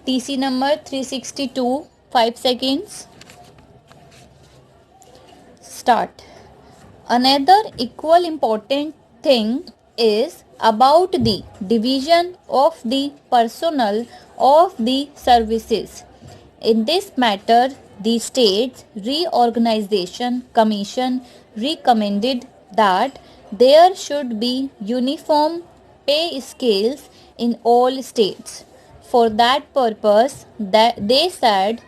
TC number 362, 5 seconds. Start. Another equal important thing is about the division of the personnel of the services. In this matter, the States Reorganization Commission recommended that there should be uniform pay scales in all states. For that purpose, they said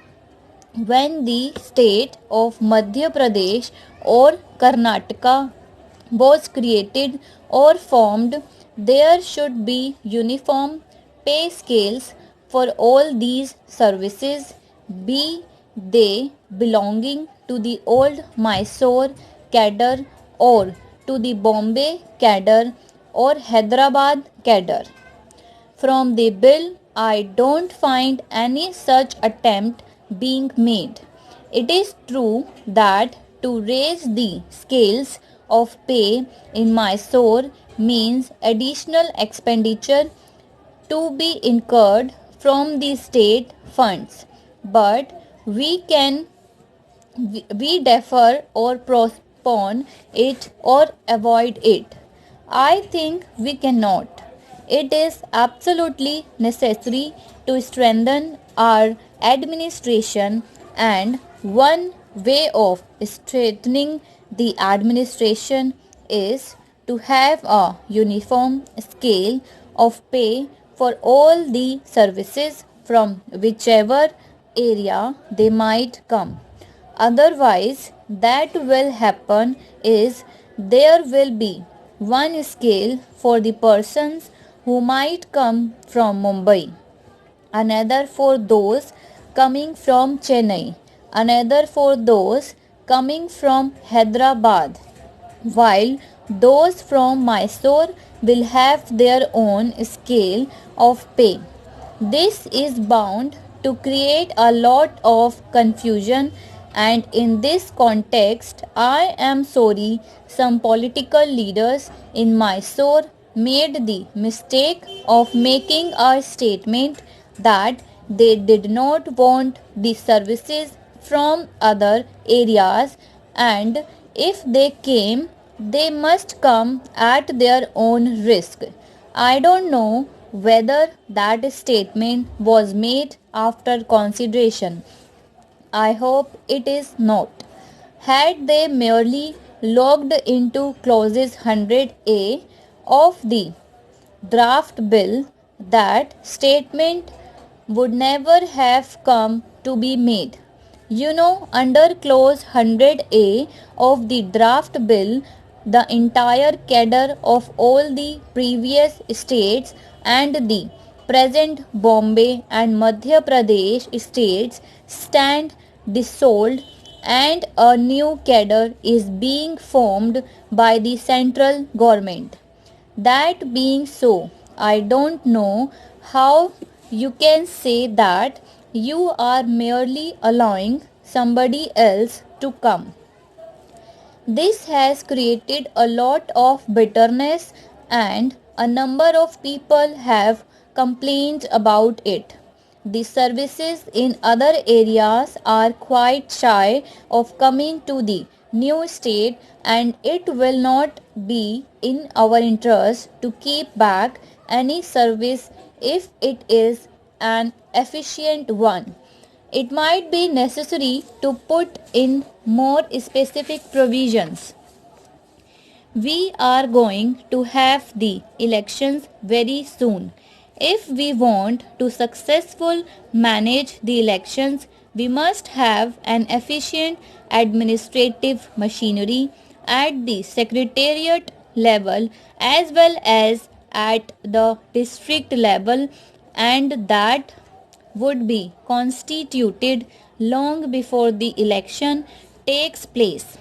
when the state of Madhya Pradesh or Karnataka was created or formed, there should be uniform pay scales for all these services, be they belonging to the old Mysore cadre or to the Bombay cadre or Hyderabad cadre. From the bill, I don't find any such attempt being made. It is true that to raise the scales of pay in Mysore means additional expenditure to be incurred from the state funds, but we defer or postpone it or avoid it. I think we cannot. It is absolutely necessary to strengthen our administration, and one way of strengthening the administration is to have a uniform scale of pay for all the services from whichever area they might come. Otherwise, that will happen is there will be one scale for the persons who might come from Mumbai, another for those coming from Chennai, another for those coming from Hyderabad, while those from Mysore will have their own scale of pay. This is bound to create a lot of confusion, and in this context, I am sorry some political leaders in Mysore made the mistake of making a statement that they did not want the services from other areas, and if they came, they must come at their own risk. I don't know whether that statement was made after consideration. I hope it is not. Had they merely logged into clauses 100A of the draft bill, that statement would never have come to be made. You know, under clause 100A of the draft bill, the entire cadre of all the previous states and the present Bombay and Madhya Pradesh states stand dissolved, and a new cadre is being formed by the central government. That being so, I don't know how you can say that you are merely allowing somebody else to come. This has created a lot of bitterness, and a number of people have complained about it. The services in other areas are quite shy of coming to the new state, and it will not be in our interest to keep back any service if it is an efficient one. It might be necessary to put in more specific provisions. We are going to have the elections very soon. If we want to successfully manage the elections, we must have an efficient administrative machinery at the secretariat level as well as at the district level, and that would be constituted long before the election takes place.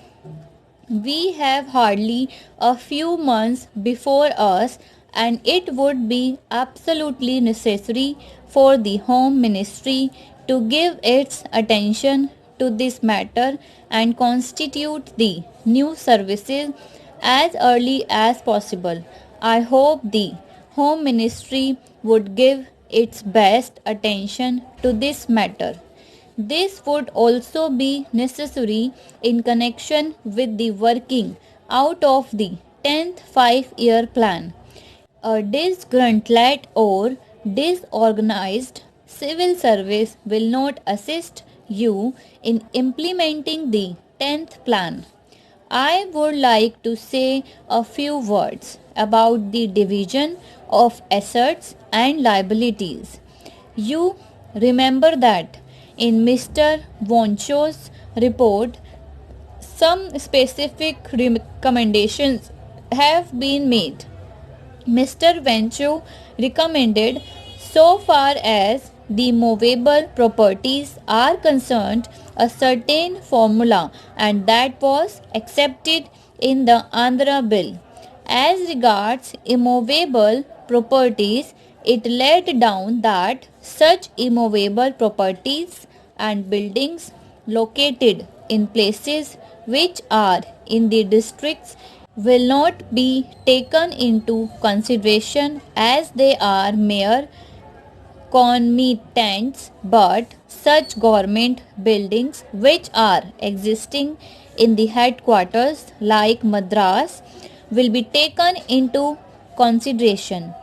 We have hardly a few months before us, and it would be absolutely necessary for the Home Ministry to give its attention to this matter and constitute the new services as early as possible. I hope the Home Ministry would give its best attention to this matter. This would also be necessary in connection with the working out of the 10th 5-year plan. A disgruntled or disorganized civil service will not assist you in implementing the 10th plan. I would like to say a few words about the division of assets and liabilities. You remember that in Mr. Woncho's report, some specific recommendations have been made. Mr. Venture recommended, so far as the movable properties are concerned, a certain formula, and that was accepted in the Andhra Bill. As regards immovable properties, it laid down that such immovable properties and buildings located in places which are in the districts will not be taken into consideration as they are mere concomitants, but such government buildings which are existing in the headquarters like Madras will be taken into consideration.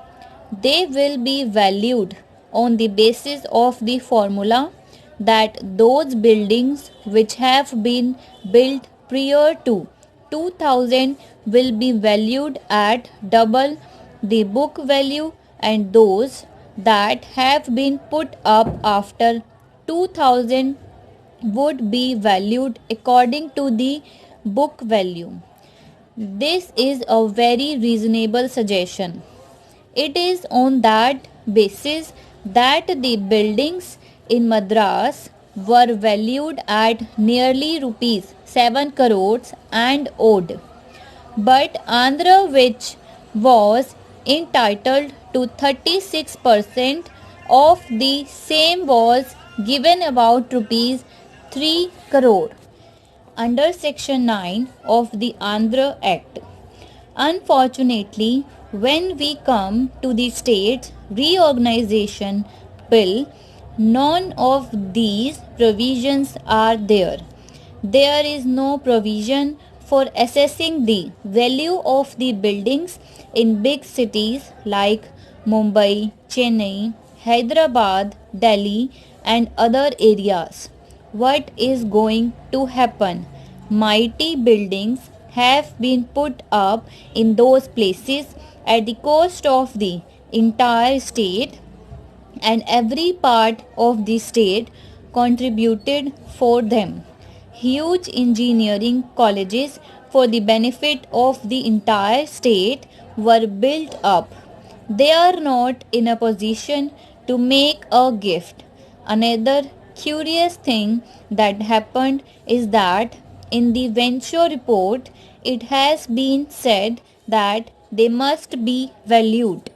They will be valued on the basis of the formula that those buildings which have been built prior to 2000 will be valued at double the book value, and those that have been put up after 2000 would be valued according to the book value. This is a very reasonable suggestion. It is on that basis that the buildings in Madras were valued at nearly rupees 7 crores and odd. But Andhra, which was entitled to 36% of the same, was given about rupees 3 crore under section 9 of the Andhra Act. Unfortunately, when we come to the state reorganization bill, none of these provisions are there. There is no provision for assessing the value of the buildings in big cities like Mumbai, Chennai, Hyderabad, Delhi, and other areas. What is going to happen? Mighty buildings have been put up in those places at the cost of the entire state, and every part of the state contributed for them. Huge engineering colleges for the benefit of the entire state were built up. They are not in a position to make a gift. Another curious thing that happened is that in the venture report, it has been said that they must be valued.